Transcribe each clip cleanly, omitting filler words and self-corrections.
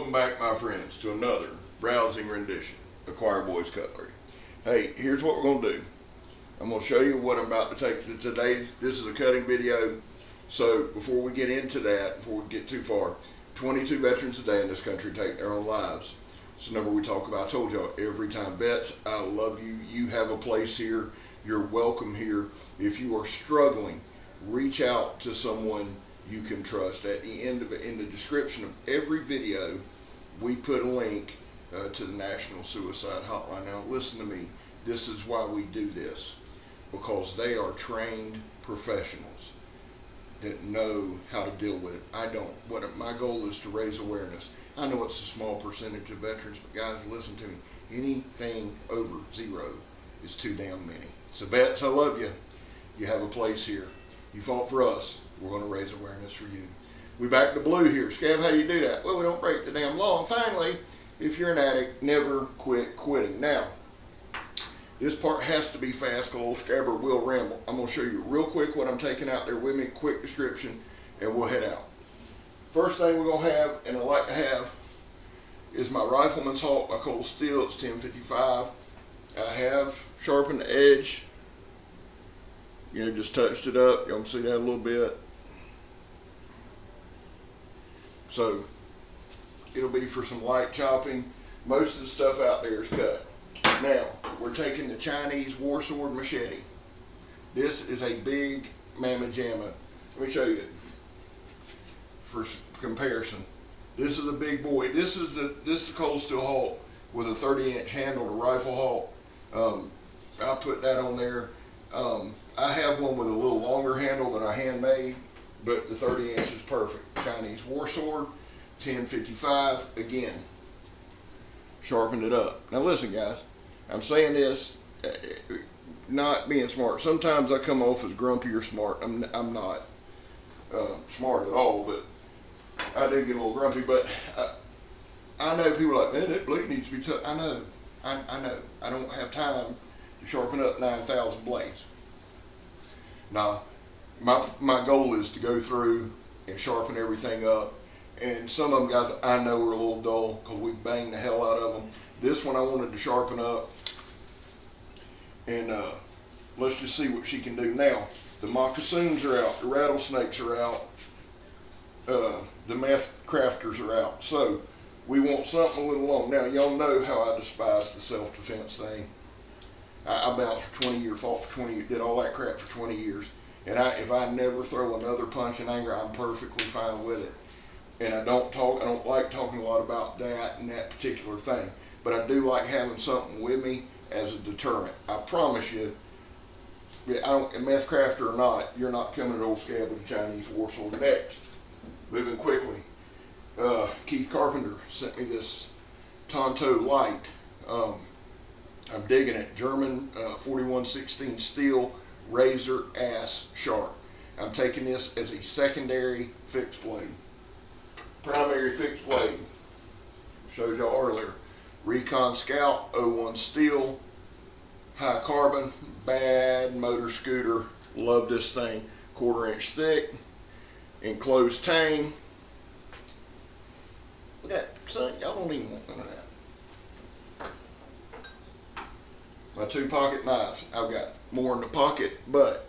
Welcome back, my friends, to another browsing rendition of Choir Boys Cutlery. Hey, here's what we're going to do. I'm going to show you what I'm about to take today. This is a cutting video. So before we get into that, before we get too far, 22 veterans a day in this country take their own lives. It's the number we talk about. I told y'all every time. Vets, I love you. You have a place here. You're welcome here. If you are struggling, reach out to someone you can trust. At the end of it, in the description of every video, we put a link to the National Suicide Hotline. Now listen to me, this is why we do this, because they are trained professionals that know how to deal with it. I don't. My goal is to raise awareness. I know it's a small percentage of veterans, but guys, listen to me. Anything over 0 is too damn many. So vets, I love you. You have a place here. You fought for us. We're going to raise awareness for you. We back to blue here. Scav, how do you do that? Well, we don't break the damn law. And finally, if you're an addict, never quit quitting. Now, this part has to be fast because old Scabber will ramble. I'm going to show you real quick what I'm taking out there with me, quick description, and we'll head out. First thing we're going to have, and I like to have, is my Rifleman's Halt by Cold Steel. It's 1055. I have sharpened the edge. You know, just touched it up. Y'all can see that a little bit. So it'll be for some light chopping. Most of the stuff out there is cut. Now we're taking the Chinese war sword machete. This is a big mamma jamma. Let me show you it for comparison. This is a big boy. This is the Cold Steel Halt with a 30-inch handle to rifle halt. I put that on there. I have one with a little longer handle that I handmade, but the 30-inch is perfect. Chinese war sword, 1055. Again, sharpened it up. Now listen, guys, I'm saying this not being smart. Sometimes I come off as grumpy or smart. I'm not smart at all, but I do get a little grumpy. But I know people are like, man, that blade needs to be tough. I know. I know. I don't have time to sharpen up 9,000 blades. Now, my goal is to go through and sharpen everything up. And some of them, guys, I know are a little dull because we banged the hell out of them. This one I wanted to sharpen up. And let's just see what she can do. Now, the moccasins are out. The rattlesnakes are out. The meth crafters are out. So, we want something a little long. Now, y'all know how I despise the self-defense thing. I bounced for 20 years, fought for 20 years, did all that crap for 20 years. And if I never throw another punch in anger, I'm perfectly fine with it. And I don't like talking a lot about that and that particular thing. But I do like having something with me as a deterrent. I promise you, meth crafter or not, you're not coming to old Scab with a Chinese war sword. Next, moving quickly, Keith Carpenter sent me this Tonto Light. I'm digging it. German 4116 steel, razor ass sharp. I'm taking this as a secondary fixed blade. Primary fixed blade. Showed y'all earlier. Recon Scout 01 steel, high carbon, bad motor scooter. Love this thing. 1/4 inch thick, enclosed tang. Look at that, son. Y'all don't even want none of that. My 2 pocket knives. I've got more in the pocket, but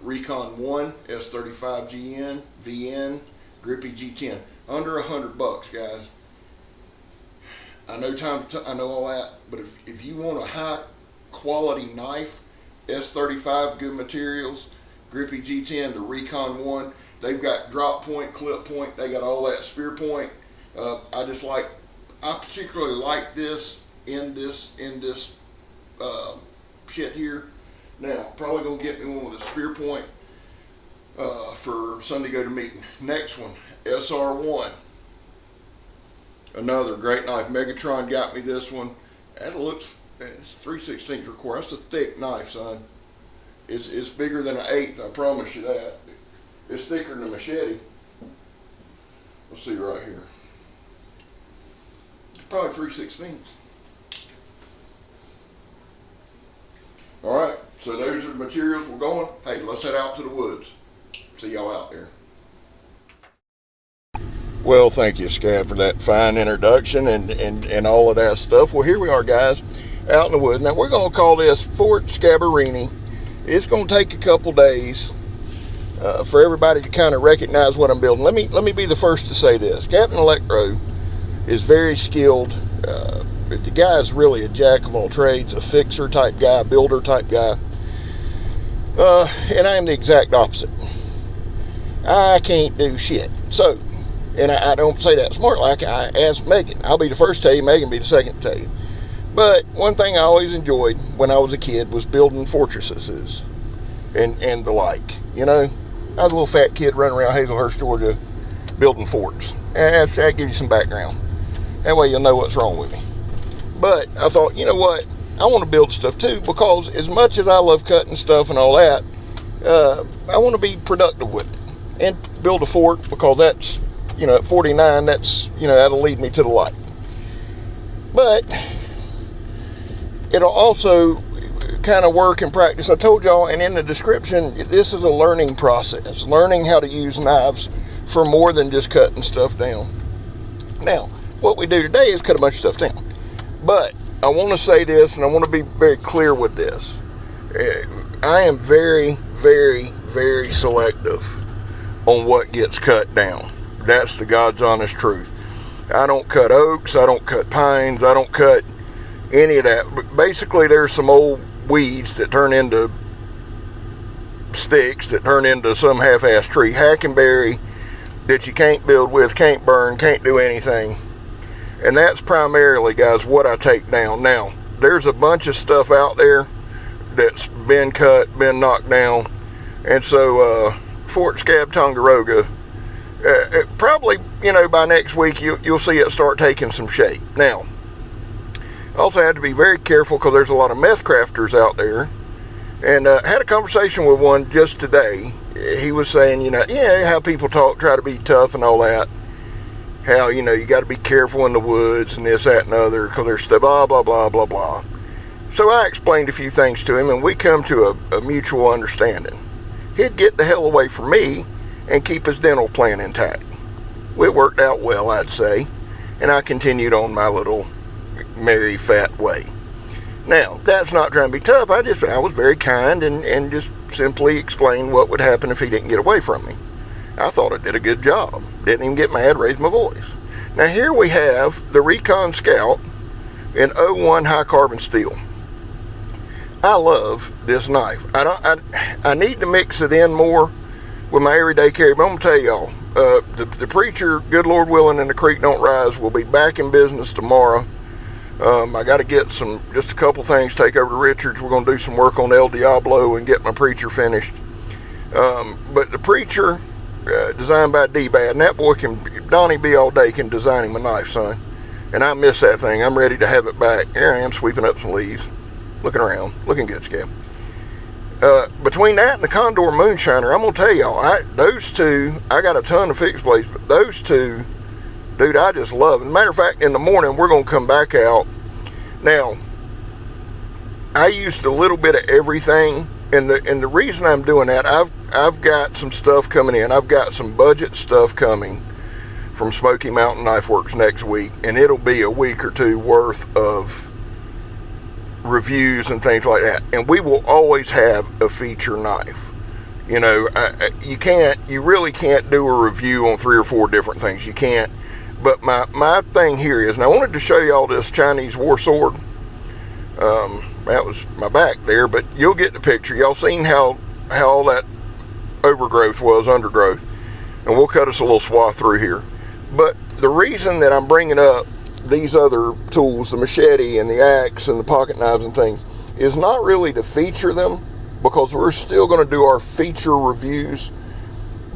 Recon 1, S35 GN, VN, Grippy G10. Under $100, guys. I know I know all that, but if you want a high quality knife, S35, good materials, Grippy G10, the Recon 1, they've got drop point, clip point, they got all that spear point. I particularly like this in this shit here. Now, probably gonna get me one with a spear point for Sunday go to meeting. Next one, SR1. Another great knife. Megatron got me this one. That looks, it's 3/16 record. That's a thick knife, son. It's bigger than an 1/8, I promise you that. It's thicker than a machete. Let's see right here. It's probably 3/16. All right, so those are the materials we're going. Hey, let's head out to the woods. See y'all out there. Well, thank you, Scab, for that fine introduction and all of that stuff. Well, here we are, guys, out in the woods. Now, we're going to call this Fort Scavbarini. It's going to take a couple days for everybody to kind of recognize what I'm building. Let me be the first to say this. Captain Electro is very skilled. The guy is really a jack of all trades, a fixer type guy, builder type guy. And I am the exact opposite. I can't do shit. So, and I don't say that smart like I asked Megan. I'll be the first to tell you, Megan be the second to tell you. But one thing I always enjoyed when I was a kid was building fortresses and the like. You know, I was a little fat kid running around Hazelhurst, Georgia, building forts. And that gives you some background. That way you'll know what's wrong with me. But I thought, you know what? I want to build stuff too, because as much as I love cutting stuff and all that, I want to be productive with it and build a fort, because that's, you know, at 49, that's, you know, that'll lead me to the light. But it'll also kind of work and practice. I told y'all, and in the description, this is a learning process, learning how to use knives for more than just cutting stuff down. Now, what we do today is cut a bunch of stuff down. But I want to say this, and I want to be very clear with this. I am very, very, very selective on what gets cut down. That's the God's honest truth. I don't cut oaks, I don't cut pines, I don't cut any of that. But basically, there's some old weeds that turn into sticks, that turn into some half-ass tree. Hackenberry that you can't build with, can't burn, can't do anything. And that's primarily, guys, what I take down. Now, there's a bunch of stuff out there that's been cut, been knocked down. And so, Fort Scab Tongaroga, probably, you know, by next week, you'll see it start taking some shape. Now, also had to be very careful, because there's a lot of meth crafters out there. And had a conversation with one just today. He was saying, you know, yeah, how people talk, try to be tough and all that. How, you know, you got to be careful in the woods and this, that, and other, because there's stuff, blah, blah, blah, blah, blah. So I explained a few things to him, and we come to a mutual understanding. He'd get the hell away from me and keep his dental plan intact. It worked out well, I'd say, and I continued on my little merry fat way. Now, that's not trying to be tough. I was very kind and just simply explained what would happen if he didn't get away from me. I thought I did a good job. Didn't even get mad, raised my voice. Now here we have the Recon Scout in 01 high carbon steel. I love this knife. I need to mix it in more with my everyday carry, but I'm gonna tell y'all, the preacher, good Lord willing, and the creek don't rise, will be back in business tomorrow. I got to get just a couple things, take over to Richards. We're gonna do some work on El Diablo and get my preacher finished. But the preacher, designed by D-Bad, and that boy Donnie B all day can design him a knife, son. And I miss that thing. I'm ready to have it back. Here I am sweeping up some leaves, looking around, looking good, Scab. Between that and the Condor Moonshiner, I'm gonna tell y'all, those two, I got a ton of fixed blades, but those two, dude, I just love. As a matter of fact, in the morning we're gonna come back out. Now, I used a little bit of everything, and the reason I'm doing that, I've got some stuff coming in. I've got some budget stuff coming from Smoky Mountain Knife Works next week, and it'll be a week or two worth of reviews and things like that. And we will always have a feature knife. You know, you really can't do a review on 3 or 4 different things. You can't. But my thing here is, and I wanted to show y'all this Chinese war sword. That was my back there, but you'll get the picture. Y'all seen how all that overgrowth was, undergrowth, and we'll cut us a little swath through here. But the reason that I'm bringing up these other tools, the machete and the axe and the pocket knives and things, is not really to feature them, because we're still going to do our feature reviews.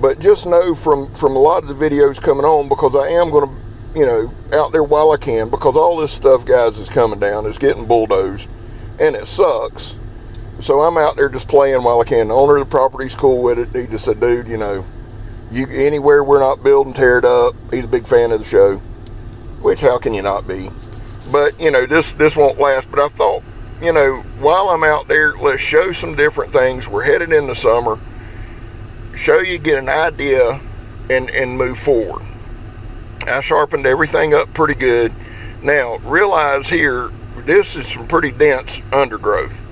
But just know from a lot of the videos coming on, because I am going to, you know, out there while I can, because all this stuff, guys, is coming down. It's getting bulldozed, and it sucks. So I'm out there just playing while I can. The owner of the property's cool with it. He just said, dude, you know, anywhere we're not building, tear it up. He's a big fan of the show, which how can you not be? But, you know, this won't last. But I thought, you know, while I'm out there, let's show some different things. We're headed into summer. Show you, get an idea, and move forward. I sharpened everything up pretty good. Now, realize here, this is some pretty dense undergrowth.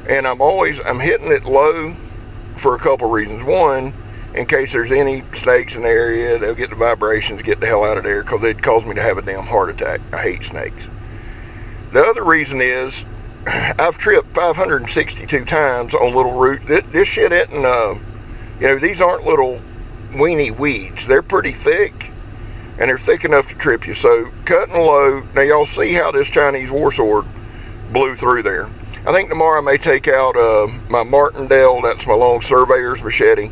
And I'm hitting it low for a couple reasons. One, in case there's any snakes in the area, they'll get the vibrations, get the hell out of there, because they'd cause me to have a damn heart attack. I hate snakes. The other reason is, I've tripped 562 times on little roots. This shit isn't, these aren't little weeny weeds. They're pretty thick, and they're thick enough to trip you. So cutting low. Now y'all see how this Chinese war sword blew through there. I think tomorrow I may take out my Martindale, that's my long surveyor's machete,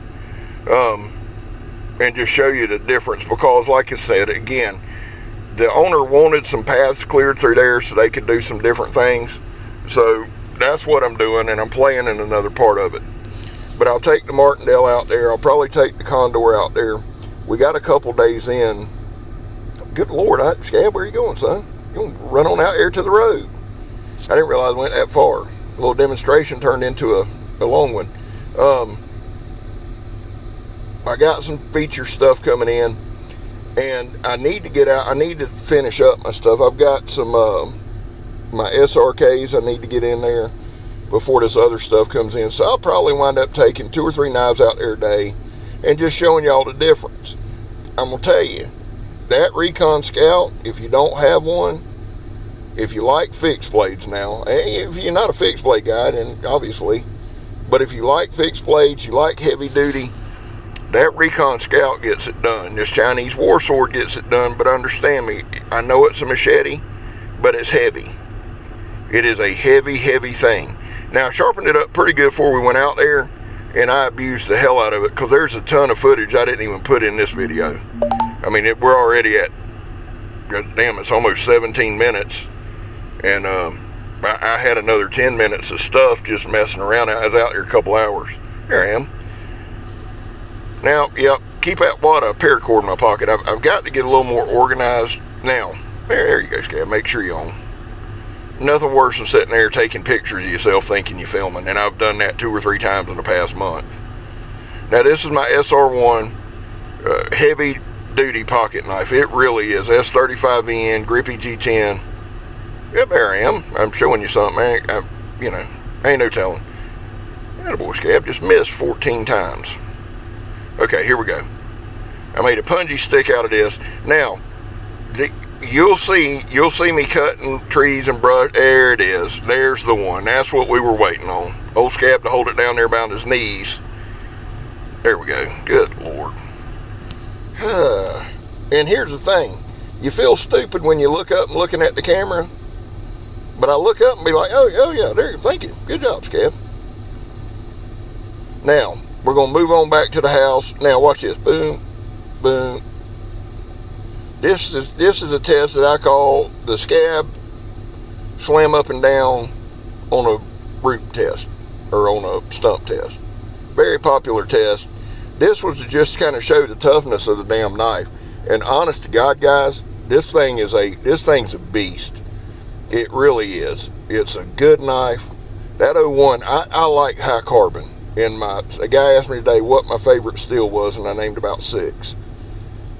and just show you the difference, because like I said, again, the owner wanted some paths cleared through there so they could do some different things. So that's what I'm doing, and I'm playing in another part of it. But I'll take the Martindale out there. I'll probably take the Condor out there. We got a couple days in. Good Lord, Scab, where are you going, son? You gonna run on out here to the road? I didn't realize it went that far. A little demonstration turned into a long one. I got some feature stuff coming in, and I need to get out. I need to finish up my stuff. I've got some my SRKs I need to get in there before this other stuff comes in. So I'll probably wind up taking 2 or 3 knives out there a day and just showing y'all the difference. I'm gonna tell you, that Recon Scout, if you don't have one, if you like fixed blades now, if you're not a fixed blade guy, then obviously, but if you like fixed blades, you like heavy duty, that Recon Scout gets it done. This Chinese war sword gets it done. But understand me, I know it's a machete, but it's heavy. It is a heavy, heavy thing. Now, I sharpened it up pretty good before we went out there, and I abused the hell out of it, because there's a ton of footage I didn't even put in this video. I mean, we're already at, damn, it's almost 17 minutes, and I had another 10 minutes of stuff just messing around. I was out there a couple hours. There I am. Now, yep, keep that water paracord in my pocket. I've got to get a little more organized. Now, there you go, Scab. Make sure you're on. Nothing worse than sitting there taking pictures of yourself thinking you're filming, and I've done that 2 or 3 times in the past month. Now, this is my SR1 heavy duty pocket knife. It really is. S35VN, grippy G10. Yep, there I am. I'm showing you something. Ain't no telling. Attaboy, Scab. Just missed 14 times. Okay, here we go. I made a punji stick out of this. Now, you'll see me cutting trees and brush. There it is. There's the one. That's what we were waiting on. Old Scab to hold it down there around his knees. There we go. Good Lord. And here's the thing. You feel stupid when you look up and looking at the camera. But I look up and be like, oh yeah, there you go. Thank you. Good job, Scab. Now, we're going to move on back to the house. Now, watch this. Boom, boom. This is a test that I call the Scab slam up and down on a root test, or on a stump test. Very popular test. This was to just kind of show the toughness of the damn knife. And honest to God, guys, this thing's a beast. It really is. It's a good knife. That 01, I like high carbon. A guy asked me today what my favorite steel was, and I named about 6.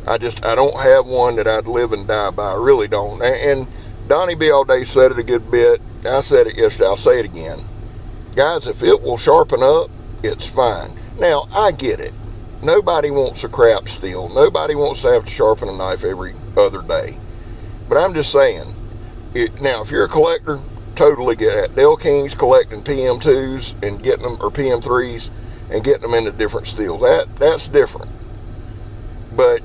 I don't have one that I'd live and die by. I really don't. And Donnie B all day said it a good bit. I said it yesterday. I'll say it again. Guys, if it will sharpen up, it's fine. Now, I get it. Nobody wants a crap steel. Nobody wants to have to sharpen a knife every other day. But I'm just saying, now, if you're a collector, totally get it. Dale King's collecting PM2s and getting them, or PM3s, and getting them into different steels. That's different. But,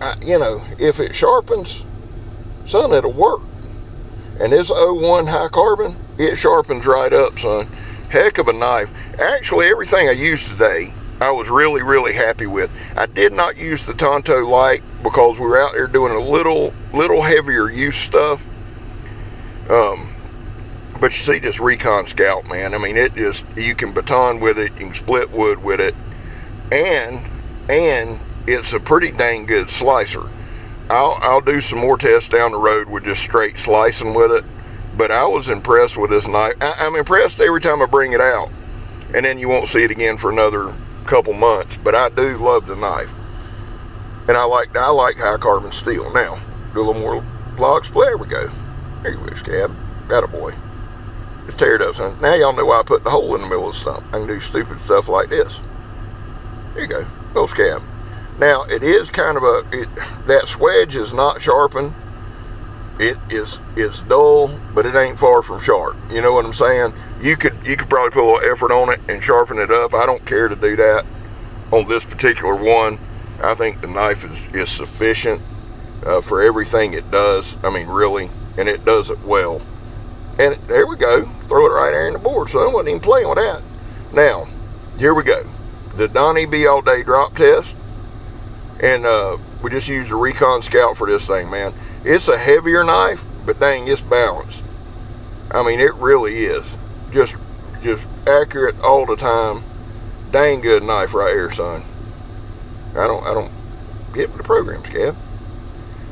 if it sharpens, son, it'll work. And this 01 high carbon, it sharpens right up, son. Heck of a knife. Actually, everything I used today, I was really, really happy with. I did not use the Tonto Light because we were out there doing a little heavier use stuff. But you see this Recon Scout, man. I mean, you can baton with it, you can split wood with it, and it's a pretty dang good slicer. I'll do some more tests down the road with just straight slicing with it, but I was impressed with this knife. I'm impressed every time I bring it out, and then you won't see it again for another couple months, but I do love the knife. And I like high carbon steel. Now, do a little more log split. There we go. There you go, Scab. Attaboy. Just tear it up, son. Now y'all know why I put the hole in the middle of the stump. I can do stupid stuff like this. There you go. Little Scab. Now, it is kind of that swedge is not sharpened. It's dull, but it ain't far from sharp. You know what I'm saying? You could probably put a little effort on it and sharpen it up. I don't care to do that on this particular one. I think the knife is sufficient for everything it does. I mean, really, and it does it well. And there we go. Throw it right there in the board. So I wasn't even playing with that. Now, here we go. The Donnie Be All Day drop test. And we just used a Recon Scalp for this thing, man. It's a heavier knife, but dang, it's balanced. I mean, it really is. Just accurate all the time. Dang good knife right here, son. I don't get with the program, Scab.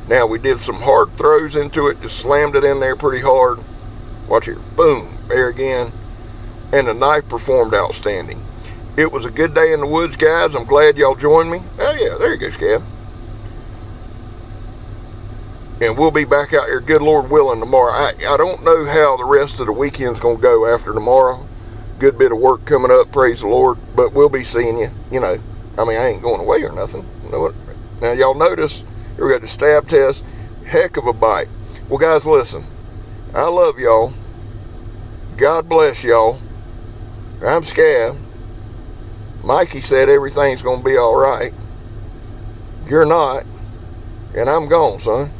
Now, we did some hard throws into it. Just slammed it in there pretty hard. Watch here. Boom. There again. And the knife performed outstanding. It was a good day in the woods, guys. I'm glad y'all joined me. Oh, yeah. There you go, Scab. And we'll be back out here, good Lord willing, tomorrow. I don't know how the rest of the weekend's going to go after tomorrow. Good bit of work coming up, praise the Lord. But we'll be seeing you, you know. I mean, I ain't going away or nothing. You know what? Now, y'all notice, here we got the stab test. Heck of a bite. Well, guys, listen. I love y'all. God bless y'all. I'm Scab. Mikey said everything's going to be all right. You're not. And I'm gone, son.